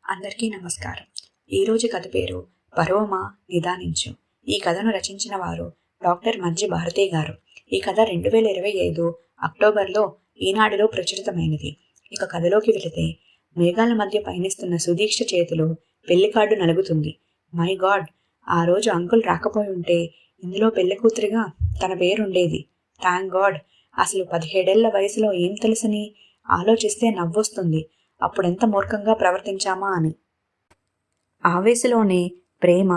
అందరికీ నమస్కారం. ఈరోజు కథ పేరు పరోమా నిదానించు. ఈ కథను రచించిన వారు డాక్టర్ మజ్జి భారతి గారు. ఈ కథ 2025 అక్టోబర్లో ఈనాడులో ప్రచురితమైనది. ఇక కథలోకి వెళితే, మేఘాల మధ్య పయనిస్తున్న సుదీక్ష చేతిలో పెళ్లి కార్డు నలుగుతుంది. మై గాడ్, ఆ రోజు అంకుల్ రాకపోయి ఉంటే ఇందులో పెళ్లి కూతురిగా తన పేరుండేది. Thank God. అసలు 17 ఏళ్ల వయసులో ఏం తెలుసని ఆలోచిస్తే నవ్వొస్తుంది. అప్పుడెంత మూర్ఖంగా ప్రవర్తించామా అని. ఆవేశలోనే ప్రేమ,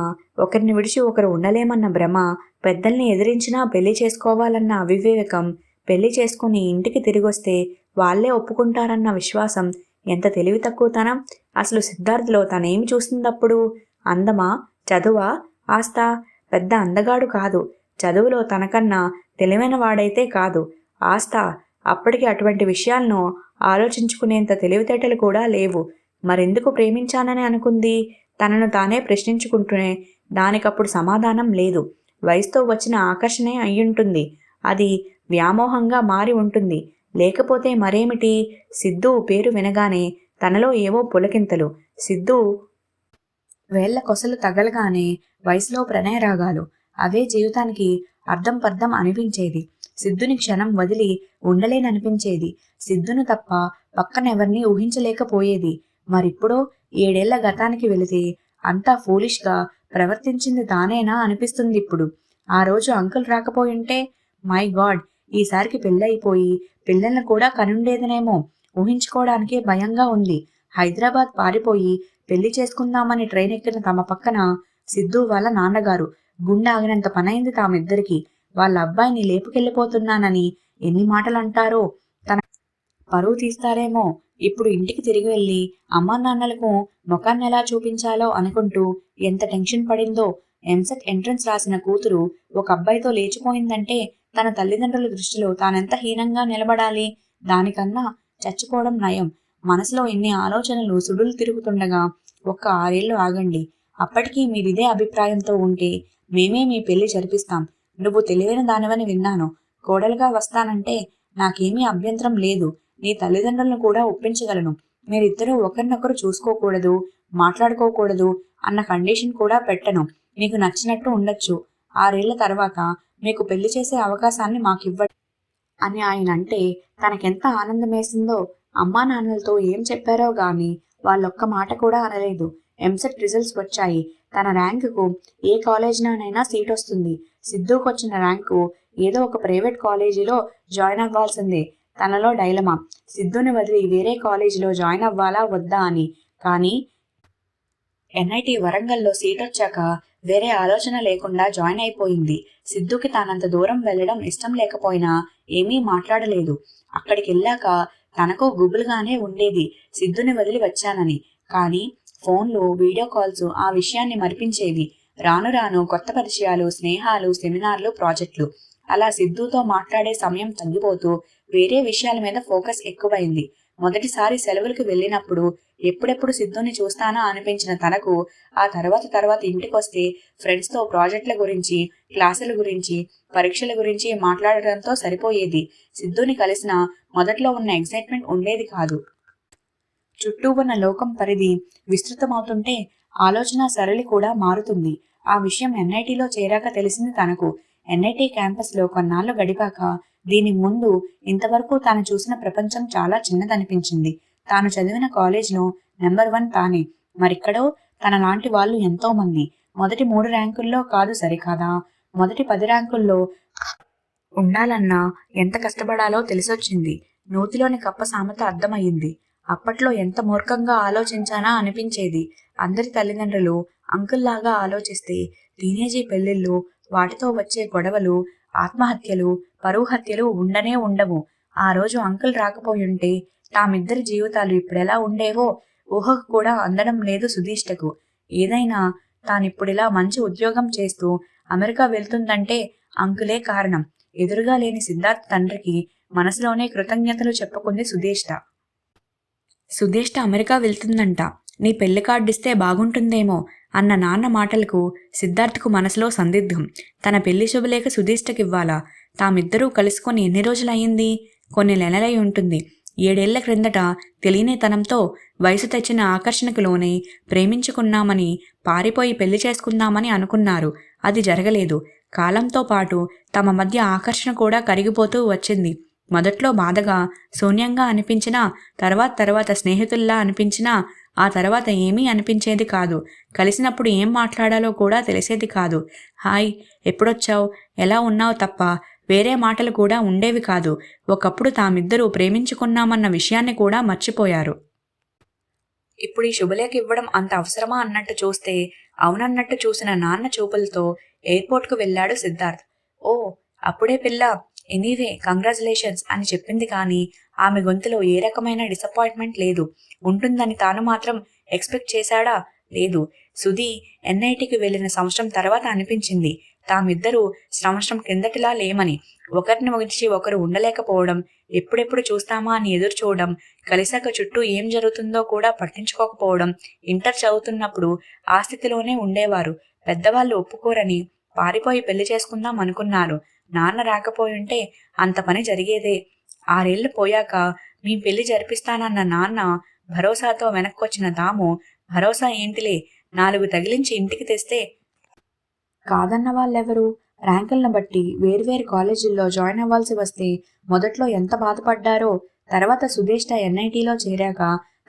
ఒకరిని విడిచి ఒకరు ఉండలేమన్న భ్రమ, పెద్దల్ని ఎదిరించినా పెళ్లి చేసుకోవాలన్న అవివేకం, పెళ్లి చేసుకుని ఇంటికి తిరిగొస్తే వాళ్లే ఒప్పుకుంటారన్న విశ్వాసం, ఎంత తెలివి తక్కువతనం. అసలు సిద్ధార్థలో తనేమి చూస్తుందప్పుడు? అందమా, చదువా, ఆస్తా? పెద్ద అందగాడు కాదు. చదువులో తనకన్నా తెలివైన వాడైతే కాదు. ఆస్తా? అప్పటికి అటువంటి విషయాలను ఆలోచించుకునేంత తెలివితేటలు కూడా లేవు. మరెందుకు ప్రేమించానని అనుకుంది? తనను తానే ప్రశ్నించుకుంటూనే దానికప్పుడు సమాధానం లేదు. వయసుతో వచ్చిన ఆకర్షణే అయ్యుంటుంది. అది వ్యామోహంగా మారి ఉంటుంది. లేకపోతే మరేమిటి? సిద్ధు పేరు వినగానే తనలో ఏవో పులకింతలు. సిద్ధు వేళ్ల కొసలు తగలగానే వయసులో ప్రణయరాగాలు. అవే జీవితానికి అర్థం పర్థం అనిపించేది. సిద్ధుని క్షణం వదిలి ఉండలేననిపించేది. సిద్ధును తప్ప పక్కనెవర్నీ ఊహించలేకపోయేది. మరిప్పుడో 7 ఏళ్ల గతానికి వెళితే అంతా ఫూలిష్గా ప్రవర్తించింది తానేనా అనిపిస్తుంది ఇప్పుడు. ఆ రోజు అంకుల్ రాకపోయుంటే, మై గాడ్, ఈసారికి పెళ్ళయిపోయి పిల్లల్ని కూడా కనుండేదనేమో ఊహించుకోవడానికే భయంగా ఉంది. హైదరాబాద్ పారిపోయి పెళ్లి చేసుకుందామని ట్రైన్ ఎక్కిన తమ పక్కన సిద్ధు వాళ్ళ నాన్నగారు. గుండె ఆగినంత పనైంది తామిద్దరికి. వాళ్ళ అబ్బాయిని లేపుకెళ్ళిపోతున్నానని ఎన్ని మాటలంటారో. తన పరువు తీస్తారేమో. ఇప్పుడు ఇంటికి తిరిగి వెళ్ళి అమ్మా నాన్నలకు ముఖాన్ని ఎలా చూపించాలో అనుకుంటూ ఎంత టెన్షన్ పడిందో. ఎంసెట్ ఎంట్రన్స్ రాసిన కూతురు ఒక అబ్బాయితో లేచిపోయిందంటే తన తల్లిదండ్రుల దృష్టిలో తానెంత హీనంగా నిలబడాలి? దానికన్నా చచ్చిపోవడం నయం. మనసులో ఎన్ని ఆలోచనలు సుడులు తిరుగుతుండగా, ఒక్క 6 ఏళ్లు ఆగండి. అప్పటికీ మీరిదే అభిప్రాయంతో ఉంటే మేమే మీ పెళ్లి జరిపిస్తాం. నువ్వు తెలివైన దానివని విన్నాను. కోడలుగా వస్తానంటే నాకేమీ అభ్యంతరం లేదు. నీ తల్లిదండ్రులను కూడా ఒప్పించగలను. మీరిద్దరూ ఒకరినొకరు చూసుకోకూడదు, మాట్లాడుకోకూడదు అన్న కండిషన్ కూడా పెట్టను. మీకు నచ్చినట్టు ఉండొచ్చు. 6 ఏళ్ల తర్వాత మీకు పెళ్లి చేసే అవకాశాన్ని మాకివ్వండి అని ఆయన అంటే తనకెంత ఆనందమేసిందో. అమ్మా నాన్నలతో ఏం చెప్పారో గాని వాళ్ళొక్క మాట కూడా అనలేదు. ఎంసెట్ రిజల్ట్స్ వచ్చాయి. తన ర్యాంకుకు ఏ కాలేజీలోనైనా సీట్ వస్తుంది. సిద్ధుకు వచ్చిన ర్యాంకు ఏదో ఒక ప్రైవేట్ కాలేజీలో జాయిన్ అవ్వాల్సిందే. తనలో డైలమా, సిద్ధుని వదిలి వేరే కాలేజీలో జాయిన్ అవ్వాలా వద్దా అని. కానీ ఎన్ఐటి వరంగల్లో సీట్ వచ్చాక వేరే ఆలోచన లేకుండా జాయిన్ అయిపోయింది. సిద్ధుకి తానంత దూరం వెళ్లడం ఇష్టం లేకపోయినా ఏమీ మాట్లాడలేదు. అక్కడికి వెళ్ళాక తనకు గుబులుగానే ఉండేది సిద్ధుని వదిలి వచ్చానని. కానీ ఫోన్లు, వీడియో కాల్స్ ఆ విషయాన్ని మరిపించేవి. రాను రాను కొత్త పరిచయాలు, స్నేహాలు, సెమినార్లు, ప్రాజెక్టులు. అలా సిద్ధుతో మాట్లాడే సమయం తగ్గిపోతూ వేరే విషయాల మీద ఫోకస్ ఎక్కువైంది. మొదటిసారి సెలవులకు వెళ్ళినప్పుడు ఎప్పుడెప్పుడు సిద్ధుని చూస్తానా అనిపించిన తనకు ఆ తర్వాత ఇంటికొస్తే ఫ్రెండ్స్తో ప్రాజెక్టుల గురించి, క్లాసుల గురించి, పరీక్షల గురించి మాట్లాడటంతో సరిపోయేది. సిద్ధుని కలిసిన మొదట్లో ఉన్న ఎక్సైట్మెంట్ ఉండేది కాదు. చుట్టూ ఉన్న లోకం పరిధి విస్తృతమవుతుంటే ఆలోచన సరళి కూడా మారుతుంది. ఆ విషయం ఎన్ఐటీలో చేరాక తెలిసింది తనకు. ఎన్ఐటీ క్యాంపస్లో కొన్నాళ్ళు గడిపాక దీని ముందు ఇంతవరకు తాను చూసిన ప్రపంచం చాలా చిన్నదనిపించింది. తాను చదివిన కాలేజ్లో నెంబర్ 1 తానే. మరిక్కడో తన లాంటి వాళ్ళు ఎంతో మంది. మొదటి 3 ర్యాంకుల్లో కాదు సరికాదా, మొదటి 10 ర్యాంకుల్లో ఉండాలన్నా ఎంత కష్టపడాలో తెలిసొచ్చింది. నూతిలోని కప్ప సామెత అర్థమయ్యింది. అప్పట్లో ఎంత మూర్ఖంగా ఆలోచించానా అనిపించేది. అందరి తల్లిదండ్రులు అంకుల్లాగా ఆలోచిస్తే టీనేజీ పెళ్లిళ్ళు, వాటితో వచ్చే గొడవలు, ఆత్మహత్యలు, పరువు హత్యలు ఉండనే ఉండవు. ఆ రోజు అంకుల్ రాకపోయుంటే తామిద్దరి జీవితాలు ఇప్పుడెలా ఉండేవో ఊహకు కూడా అందడం లేదు సుధీష్టకు. ఏదైనా తానిప్పుడిలా మంచి ఉద్యోగం చేస్తూ అమెరికా వెళ్తుందంటే అంకులే కారణం. ఎదురుగా లేని సిద్ధార్థ్ తండ్రికి మనసులోనే కృతజ్ఞతలు చెప్పుకుంది సుధేష్ట అమెరికా వెళ్తుందంట. నీ పెళ్లి కార్డిస్తే బాగుంటుందేమో అన్న నాన్న మాటలకు సిద్ధార్థ్కు మనసులో సందిగ్ధం. తన పెళ్లి శుభలేఖ సుధీష్టకివ్వాలా? తామిద్దరూ కలుసుకొని ఎన్ని రోజులయ్యింది? కొన్ని నెలలై ఉంటుంది. 7 ఏళ్ల క్రిందట తెలియనితనంతో వయసు తెచ్చిన ఆకర్షణకు లోనై ప్రేమించుకున్నామని పారిపోయి పెళ్లి చేసుకుందామని అనుకున్నారు. అది జరగలేదు. కాలంతో పాటు తమ మధ్య ఆకర్షణ కూడా కరిగిపోతూ వచ్చింది. మొదట్లో బాధగా, శూన్యంగా అనిపించినా, తర్వాత స్నేహితుల్లా అనిపించినా, ఆ తర్వాత ఏమీ అనిపించేది కాదు. కలిసినప్పుడు ఏం మాట్లాడాలో కూడా తెలిసేది కాదు. హాయ్, ఎప్పుడొచ్చావు, ఎలా ఉన్నావు తప్ప వేరే మాటలు కూడా ఉండేవి కాదు. ఒకప్పుడు తామిద్దరూ ప్రేమించుకున్నామన్న విషయాన్ని కూడా మర్చిపోయారు. ఇప్పుడు ఈ శుభలేఖ ఇవ్వడం అంత అవసరమా అన్నట్టు చూస్తే అవునన్నట్టు చూసిన నాన్న చూపులతో ఎయిర్పోర్ట్కు వెళ్ళాడు సిద్ధార్థ్. ఓ, అప్పుడే పిల్ల, ఎనీవే కంగ్రాచులేషన్స్ అని చెప్పింది కానీ ఆమె గొంతులో ఏ రకమైన డిసప్పాయింట్మెంట్ లేదు. ఉంటుందని తాను మాత్రం ఎక్స్పెక్ట్ చేశాడా? లేదు. సుధీ ఎన్ఐటికి వెళ్ళిన సంవత్సరం తర్వాత అనిపించింది తామిద్దరూ సంవత్సరం కిందటిలా లేమని. ఒకరిని విడిచి ఒకరు ఉండలేకపోవడం, ఎప్పుడెప్పుడు చూస్తామా అని ఎదురు చూడడం, కలిసాక చుట్టూ ఏం జరుగుతుందో కూడా పట్టించుకోకపోవడం. ఇంటర్ చదువుతున్నప్పుడు ఆ స్థితిలోనే ఉండేవారు. పెద్దవాళ్ళు ఒప్పుకోరని పారిపోయి పెళ్లి చేసుకుందాం అనుకున్నారు. నాన్న రాకపోయుంటే అంత పని జరిగేదే. 6 ఏళ్లు పోయాక మీ పెళ్లి జరిపిస్తానన్న నాన్న భరోసాతో వెనక్కొచ్చిన తాము భరోసా ఏంటిలే, 4 తగిలించి ఇంటికి తెస్తే కాదన్న వాళ్ళెవరు? ర్యాంకులను బట్టి వేర్వేరు కాలేజీల్లో జాయిన్ అవ్వాల్సి వస్తే మొదట్లో ఎంత బాధపడ్డారో, తర్వాత సుదేష్ట ఎన్ఐటీలో చేరాక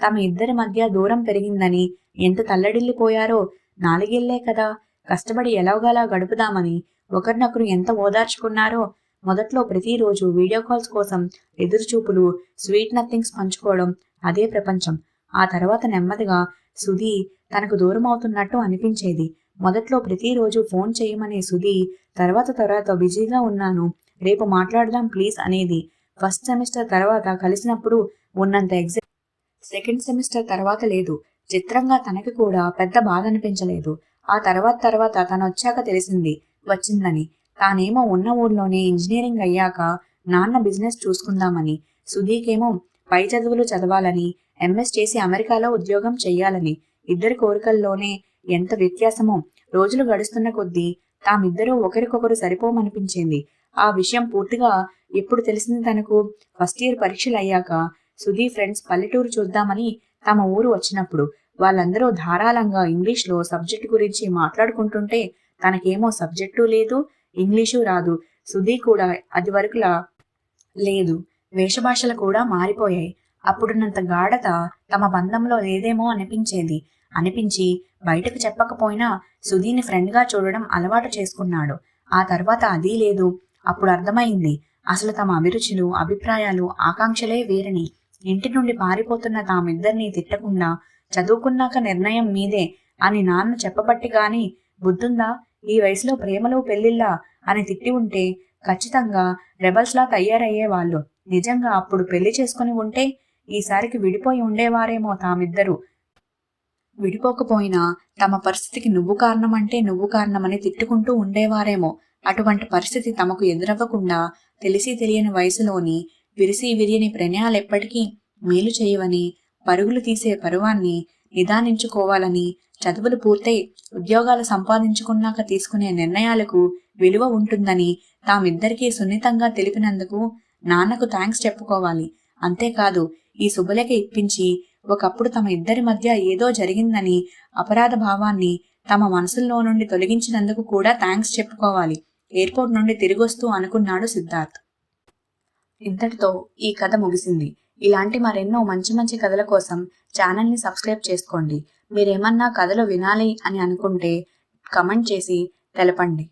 తమ ఇద్దరి మధ్య దూరం పెరిగిందని ఎంత తల్లడిల్లిపోయారో. 4 ఏళ్లే కదా, కష్టపడి ఎలాగోలా గడుపుదామని ఒకరినొకరు ఎంత ఓదార్చుకున్నారో. మొదట్లో ప్రతిరోజు వీడియో కాల్స్ కోసం ఎదురుచూపులు, స్వీట్ నథింగ్స్ పంచుకోవడం, అదే ప్రపంచం. ఆ తర్వాత నెమ్మదిగా సుధీ తనకు దూరం అవుతున్నట్టు అనిపించేది. మొదట్లో ప్రతిరోజు ఫోన్ చేయమనే సుధీ తర్వాత బిజీగా ఉన్నాను, రేపు మాట్లాడదాం ప్లీజ్ అనేది. ఫస్ట్ సెమిస్టర్ తర్వాత కలిసినప్పుడు ఉన్నంత ఎగ్జైట్ సెకండ్ సెమిస్టర్ తర్వాత లేదు. చిత్రంగా తనకి కూడా పెద్ద బాధ అనిపించలేదు. ఆ తర్వాత తనొచ్చాక తెలిసింది వచ్చిందని. తానేమో ఉన్న ఊర్లోనే ఇంజనీరింగ్ అయ్యాక నాన్న బిజినెస్ చూసుకుందామని, సుధీకేమో పై చదువులు చదవాలని, ఎంఎస్ చేసి అమెరికాలో ఉద్యోగం చెయ్యాలని. ఇద్దరి కోరికల్లోనే ఎంత వ్యత్యాసమో. రోజులు గడుస్తున్న కొద్దీ తామిద్దరూ ఒకరికొకరు సరిపోమనిపించింది. ఆ విషయం పూర్తిగా ఎప్పుడు తెలిసింది తనకు? ఫస్ట్ ఇయర్ పరీక్షలు అయ్యాక సుధీ ఫ్రెండ్స్ పల్లెటూరు చూద్దామని తమ ఊరు వచ్చినప్పుడు. వాళ్ళందరూ ధారాళంగా ఇంగ్లీష్లో సబ్జెక్టు గురించి మాట్లాడుకుంటుంటే తనకేమో సబ్జెక్టు లేదు, ఇంగ్లీషు రాదు. సుధీ కూడా అది వరకులా లేదు. వేషభాషలు కూడా మారిపోయాయి. అప్పుడున్నంత గాఢత తమ బంధంలో లేదేమో అనిపించి బయటకు చెప్పకపోయినా సుధీని ఫ్రెండ్గా చూడడం అలవాటు చేసుకున్నాడు. ఆ తర్వాత అదీ లేదు. అప్పుడు అర్థమైంది అసలు తమ అభిరుచులు, అభిప్రాయాలు, ఆకాంక్షలే వేరని. ఇంటి నుండి పారిపోతున్న తామిద్దరినీ తిట్టకుండా చదువుకున్నాక నిర్ణయం మీదే అని నాన్న చెప్పబట్టి గాని బుద్ధుందా? ఈ వయసులో ప్రేమలు పెళ్లిళ్ళా అని తిట్టి ఉంటే ఖచ్చితంగా రెబల్స్లా తయారయ్యేవాళ్ళు. నిజంగా అప్పుడు పెళ్లి చేసుకుని ఉంటే ఈసారికి విడిపోయి ఉండేవారేమో తామిద్దరూ. విడిపోకపోయినా తమ పరిస్థితికి నువ్వు కారణమంటే నువ్వు కారణమని తిట్టుకుంటూ ఉండేవారేమో. అటువంటి పరిస్థితి తమకు ఎదురవ్వకుండా తెలిసి తెలియని వయసులోని విరిసి విరియని ప్రణయాలెప్పటికీ మేలు చేయవని, పరుగులు తీసే పరువాన్ని నిదానించుకోవాలని, చదువులు పూర్తయి ఉద్యోగాలు సంపాదించుకున్నాక తీసుకునే నిర్ణయాలకు విలువ ఉంటుందని తామిద్దరికీ సున్నితంగా తెలిపినందుకు నాన్నకు థ్యాంక్స్ చెప్పుకోవాలి. అంతేకాదు ఈ శుభలేఖ ఇప్పించి ఒకప్పుడు తమ ఇద్దరి మధ్య ఏదో జరిగిందని అపరాధ భావాన్ని తమ మనసుల్లో నుండి తొలగించినందుకు కూడా థ్యాంక్స్ చెప్పుకోవాలి. ఎయిర్పోర్ట్ నుండి తిరిగొస్తూ అనుకున్నాడు సిద్ధార్థ్. ఇంతటితో ఈ కథ ముగిసింది. ఇలాంటి మరెన్నో మంచి మంచి కథల కోసం ఛానల్ని సబ్స్క్రైబ్ చేసుకోండి. మీరేమన్నా కథలు వినాలి అని అనుకుంటే కమెంట్ చేసి తెలపండి.